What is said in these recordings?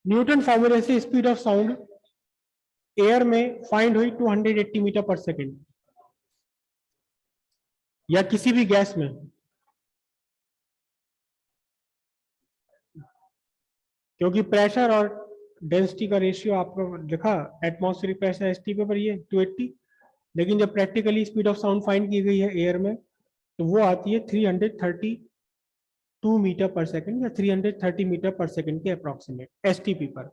Newton फॉर्मूले से speed of sound air में फाइंड हुई 280 मीटर पर सेकेंड, या किसी भी गैस में, क्योंकि प्रेशर और डेंसिटी का रेशियो आपको लिखा एटमॉस्फेरिक प्रेशर एसटी पे पर ये 280, लेकिन जब practically speed of sound find की गई है एयर में तो वो आती है 332 मीटर पर सेकंड या 330 मीटर पर सेकंड के अप्रोक्सीमेट एसटीपी पर।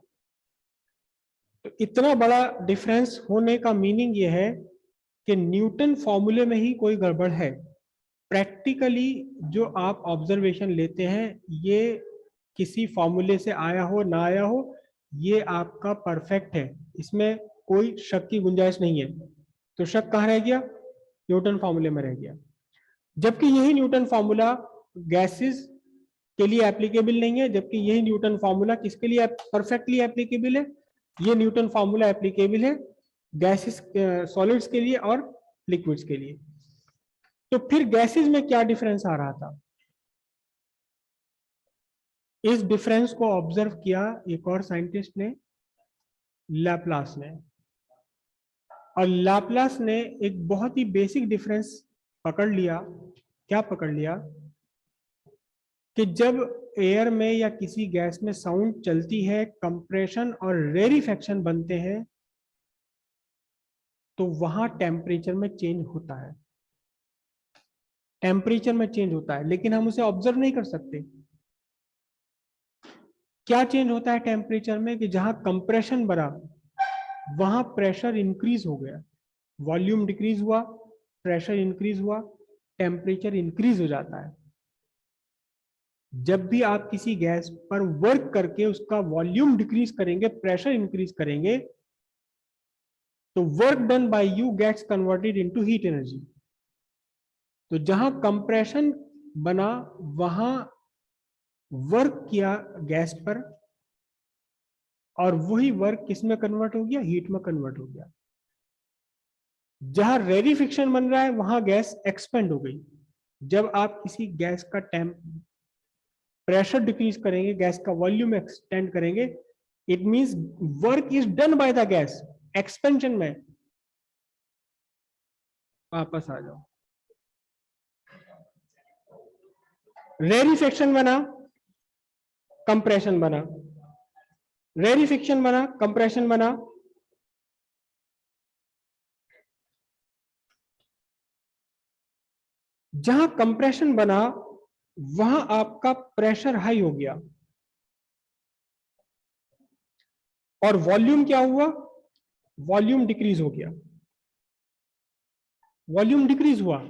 तो इतना बड़ा डिफरेंस होने का मीनिंग ये है कि न्यूटन फॉर्मूले में ही कोई गड़बड़ है। प्रैक्टिकली जो आप ऑब्जर्वेशन लेते हैं ये किसी फॉर्मूले से आया हो ना आया हो, ये आपका परफेक्ट है, इसमें कोई शक की गुंजाइश नहीं है। तो शक कहाँ रह गया? न्यूटन फॉर्मूले में रह गया। जबकि यही न्यूटन फॉर्मूला गैसेस के लिए एप्लीकेबल नहीं है, जबकि यही न्यूटन फॉर्मूला किसके लिए परफेक्टली एप्लीकेबल है? ये न्यूटन फॉर्मूला एप्लीकेबल है गैसेस, सॉलिड्स के लिए और लिक्विड्स के लिए। तो फिर गैसेस में क्या डिफरेंस आ रहा था? इस डिफरेंस को ऑब्जर्व किया एक और साइंटिस्ट ने, लैप्लास ने। और लैप्लास ने एक बहुत ही बेसिक डिफरेंस पकड़ लिया। क्या पकड़ लिया? कि जब एयर में या किसी गैस में साउंड चलती है, कंप्रेशन और रेरिफेक्शन बनते हैं, तो वहां टेम्परेचर में चेंज होता है। टेम्परेचर में चेंज होता है, लेकिन हम उसे ऑब्जर्व नहीं कर सकते। क्या चेंज होता है टेम्परेचर में? कि जहां कंप्रेशन बढ़ा वहां प्रेशर इंक्रीज हो गया, वॉल्यूम डिक्रीज हुआ, प्रेशर इंक्रीज हुआ, टेम्परेचर इंक्रीज हो जाता है। जब भी आप किसी गैस पर वर्क करके उसका वॉल्यूम डिक्रीज करेंगे, प्रेशर इंक्रीज करेंगे, तो work done by you gets converted into heat energy. तो जहां कंप्रेशन बना वहां वर्क किया गैस पर, और वही वर्क किस में कन्वर्ट हो गया? हीट में कन्वर्ट हो गया। जहां रेरिफिक्शन बन रहा है वहां गैस एक्सपेंड हो गई। जब आप किसी गैस का प्रेशर डिक्रीज करेंगे, गैस का वॉल्यूम एक्सटेंड करेंगे, it means work is done by the gas. Expansion में वापस आ जाओ। रेरिफिक्शन बना, कंप्रेशन बना, रेरिफिक्शन बना, कंप्रेशन बना। जहां कंप्रेशन बना वहां आपका प्रेशर हाई हो गया, और वॉल्यूम क्या हुआ? वॉल्यूम डिक्रीज हो गया। वॉल्यूम डिक्रीज हुआ।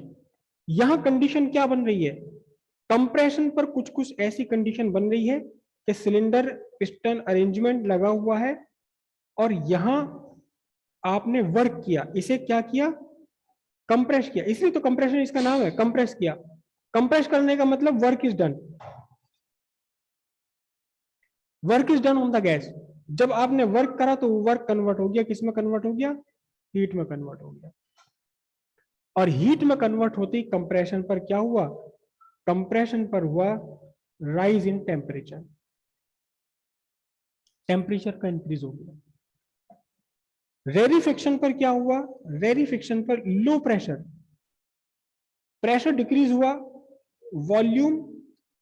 यहां कंडीशन क्या बन रही है? कंप्रेशन पर कुछ कुछ ऐसी कंडीशन बन रही है कि सिलेंडर पिस्टन अरेंजमेंट लगा हुआ है, और यहां आपने वर्क किया, इसे क्या किया? कंप्रेस किया। इसलिए तो कंप्रेशन इसका नाम है, कंप्रेस किया। कंप्रेस करने का मतलब work is done. Work is done on the gas. जब आपने वर्क करा तो वर्क कन्वर्ट हो गया, किस में कन्वर्ट हो गया? हीट में कन्वर्ट हो गया। और हीट में कन्वर्ट होते ही कंप्रेशन पर क्या हुआ? कंप्रेशन पर हुआ राइज इन टेम्परेचर, टेम्परेचर का इंक्रीज हो गया। रेरिफिक्शन पर क्या हुआ? रेरिफिक्शन पर लो प्रेशर, प्रेशर डिक्रीज हुआ, वॉल्यूम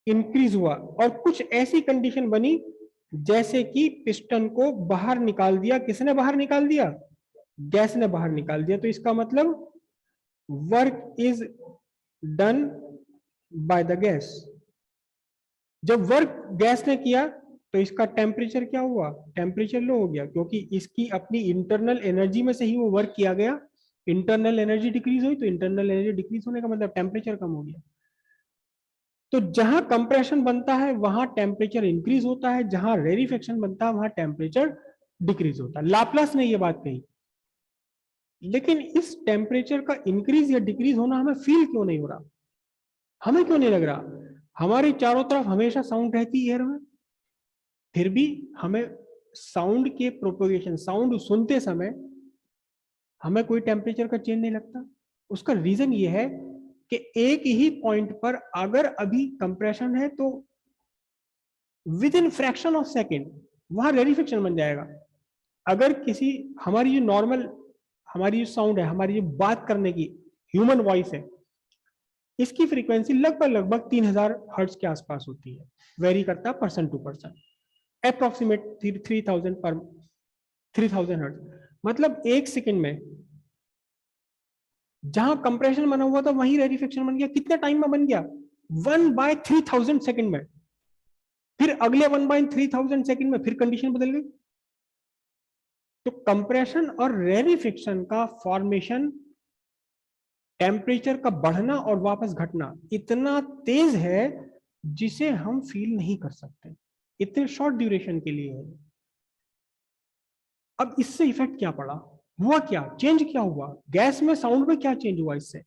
इंक्रीज हुआ, और कुछ ऐसी कंडीशन बनी जैसे कि पिस्टन को बाहर निकाल दिया। किसने बाहर निकाल दिया? गैस ने बाहर निकाल दिया। तो इसका मतलब work is done by the gas. जब वर्क गैस ने किया तो इसका टेम्परेचर क्या हुआ? टेम्परेचर लो हो गया, क्योंकि इसकी अपनी इंटरनल एनर्जी में से ही वो वर्क किया गया। इंटरनल एनर्जी डिक्रीज हुई, तो इंटरनल एनर्जी डिक्रीज होने का मतलब टेम्परेचर कम हो गया। तो जहां कंप्रेशन बनता है वहां टेम्परेचर इंक्रीज होता है, जहां रेरिफिक्शन बनता है वहां टेम्परेचर डिक्रीज होता है। लाप्लास ने यह बात कही। लेकिन इस टेम्परेचर का इंक्रीज या डिक्रीज होना हमें फील क्यों नहीं हो रहा? हमें क्यों नहीं लग रहा? हमारी चारों तरफ हमेशा साउंड रहती है एयर में, फिर भी हमें साउंड के प्रोपोगेशन, साउंड सुनते समय हमें कोई टेम्परेचर का चेंज नहीं लगता। उसका रीजन ये है कि एक ही पॉइंट पर अगर अभी कंप्रेशन है तो with in fraction of second वहां रेरिफिक्शन बन जाएगा। अगर किसी हमारी जो नॉर्मल हमारी जो साउंड है, हमारी जो बात करने की ह्यूमन वॉइस है, इसकी फ्रीक्वेंसी लगभग 3000 हर्ट्ज के आसपास होती है, वेरी करता है पर्सन टू पर्सन, अप्रोक्सीमेट 3000 पर 3000 हर्ट्ज। मतलब एक सेकंड में जहां कंप्रेशन बना हुआ था वहीं रेरिफिक्शन बन गया। कितने टाइम में बन गया? 1/3000 सेकंड में। फिर अगले 1/3000 सेकंड में फिर कंडीशन बदल गई। तो कंप्रेशन और रेरिफिक्शन का फॉर्मेशन, टेम्परेचर का बढ़ना और वापस घटना इतना तेज है जिसे हम फील नहीं कर सकते, इतने शॉर्ट ड्यूरेशन के लिए है। अब इससे इफेक्ट क्या पड़ा? हुआ क्या? चेंज क्या हुआ गैस में, साउंड में क्या चेंज हुआ इससे?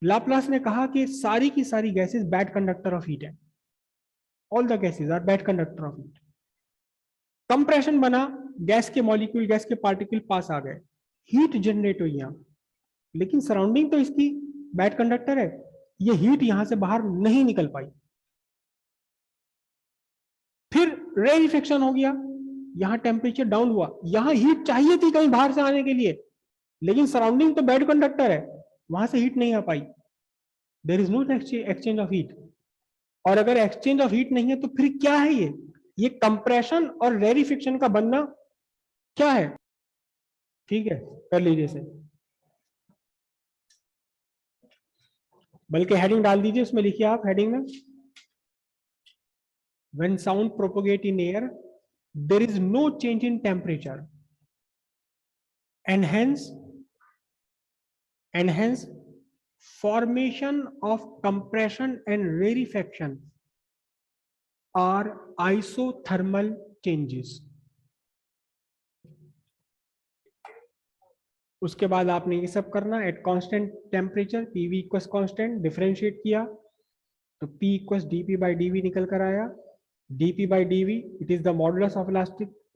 लाप्लास ने कहा कि सारी की सारी gases bad conductor of heat है, all the gases are bad conductor of heat. Compression बना, गैस के मॉलिक्यूल, गैस के पार्टिकल पास आ गए, हीट जनरेट हुई यहां, लेकिन सराउंडिंग तो इसकी बैड कंडक्टर है, ये हीट यहां से बाहर नहीं निकल पाई। फिर रेरिफिक्शन हो गया, यहां टेम्परेचर डाउन हुआ, यहां हीट चाहिए थी कहीं बाहर से आने के लिए, लेकिन सराउंडिंग तो बैड कंडक्टर है, वहां से हीट नहीं आ पाई। There is no exchange of heat. और अगर एक्सचेंज ऑफ हीट नहीं है तो फिर क्या है ये कंप्रेशन और रेरिफिक्शन का बनना क्या है? ठीक है, कर लीजिए इसे, बल्कि हेडिंग डाल दीजिए, उसमें लिखिए आप हेडिंग में, when sound propagate in air there is no change in temperature and hence formation of compression and rarefaction are isothermal changes. उसके बाद आपने ये सब करना, at constant temperature PV equals constant, differentiate किया तो P equals dP by dV निकल कर आया। dP by dV it is the modulus of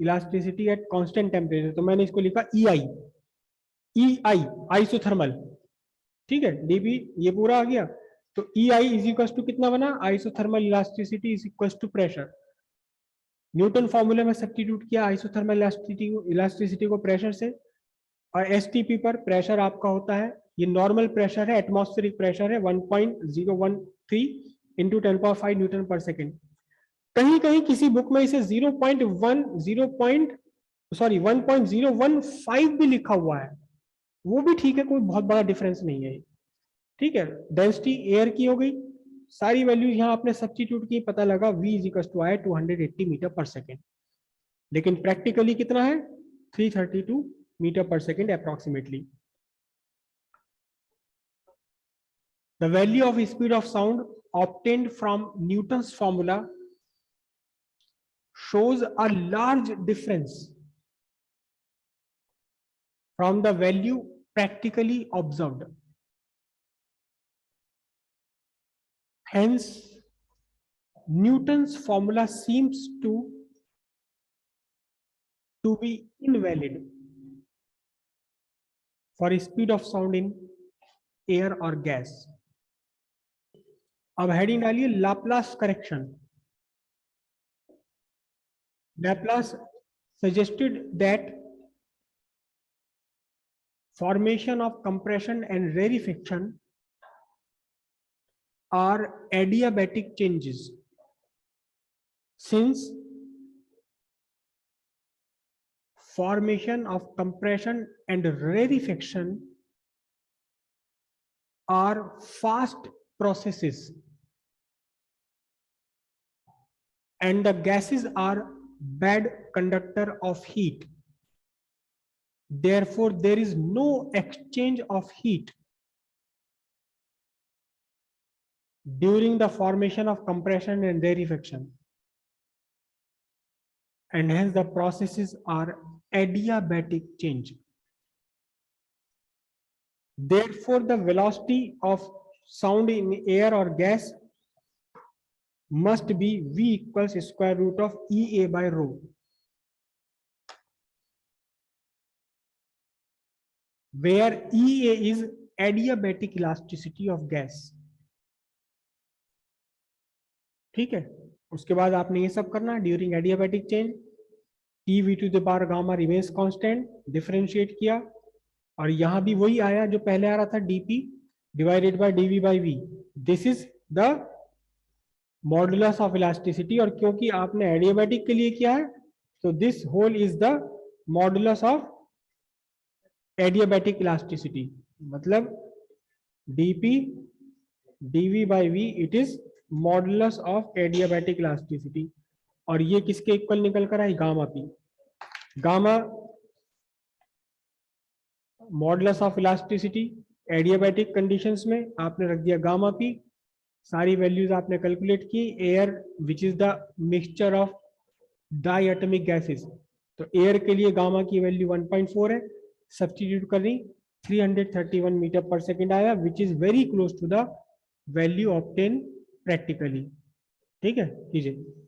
elasticity at constant temperature, तो मैंने इसको लिखा EI आइसोथर्मल। ठीक है, dP ये पूरा आ गया, तो EI इज इक्वल टू कितना बना? Isothermal elasticity is equal to pressure. Newton फॉर्मूले में सब्स्टिट्यूट किया आइसोथर्मल इलास्टिसिटी को प्रेशर से, और एसटीपी पर प्रेशर आपका होता है, ये नॉर्मल प्रेशर है, एटमॉस्फेरिक प्रेशर है 1.013 इंटू 10⁵ न्यूटन पर सेकेंड। कहीं कहीं किसी बुक में इसे 1.015 भी लिखा हुआ है, वो भी ठीक है, कोई बहुत बड़ा डिफरेंस नहीं है। ठीक है, डेंसिटी एयर की हो गई, सारी वैल्यूज यहाँ आपने सब्स्टिट्यूट की, पता लगा V इज इक्वल टू आया 280 मीटर पर सेकेंड, लेकिन प्रैक्टिकली कितना है? 332 मीटर पर second approximately. The value of speed of sound obtained from Newton's formula shows a large difference from the value practically observed. Hence, Newton's formula seems to be invalid for speed of sound in air or gas. अब heading डालिए Laplace correction. Laplace suggested that formation of compression and rarefaction are adiabatic changes, since formation of compression and rarefaction are fast processes and the gases are bad conductor of heat. Therefore, there is no exchange of heat during the formation of compression and rarefaction, and hence the processes are adiabatic change. Therefore, the velocity of sound in air or gas must be V equals square root of EA by rho. Where EA is adiabatic elasticity of gas. ठीक है, उसके बाद आपने ये सब करना during adiabatic change, T V to the power gamma remains constant, differentiate किया, और यहां भी वही आया जो पहले आ रहा था, DP divided by DV by V. This is the modulus of elasticity, और क्योंकि आपने एडियाबैटिक के लिए किया है तो this whole is the modulus of adiabatic elasticity, मतलब DP DV by V it is modulus of adiabatic elasticity. और ये किसके इक्वल निकल कर आई, gamma P. Gamma modulus of elasticity adiabatic conditions में आपने रख दिया गामा पी, सारी वैल्यूज आपने कैलकुलेट की। Air which is the mixture of diatomic gases, तो एयर के लिए गामा की वैल्यू 1.4 है, सब्स्टिट्यूट करी 331 मीटर पर सेकेंड आया, which is very close to the value obtain practically. ठीक है, कीजिए।